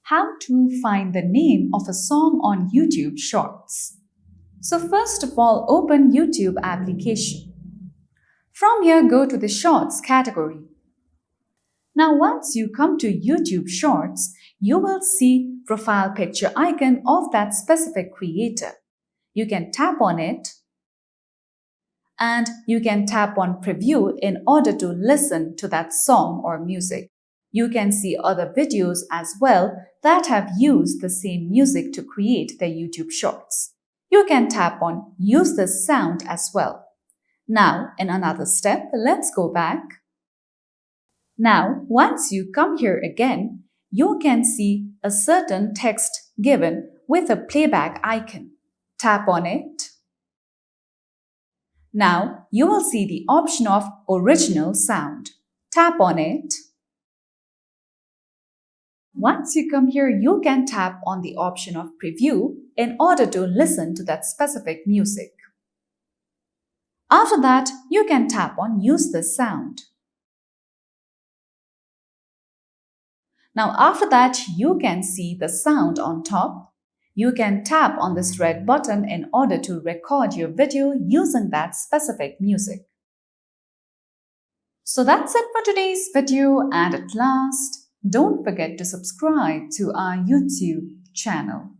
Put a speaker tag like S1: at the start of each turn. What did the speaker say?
S1: how to find the name of a song on YouTube Shorts. So first of all, open YouTube application. From here, go to the Shorts category. Now once you come to YouTube Shorts, you will see profile picture icon of that specific creator. You can tap on it and you can tap on preview in order to listen to that song or music. You can see other videos as well that have used the same music to create their YouTube Shorts. You can tap on use this sound as well. Now, in another step, let's go back. Now, once you come here again, you can see a certain text given with a playback icon. Tap on it. Now, you will see the option of original sound. Tap on it. Once you come here, you can tap on the option of preview in order to listen to that specific music. After that, you can tap on use this sound. Now after that, you can see the sound on top. You can tap on this red button in order to record your video using that specific music. So that's it for today's video, and at last, don't forget to subscribe to our YouTube channel.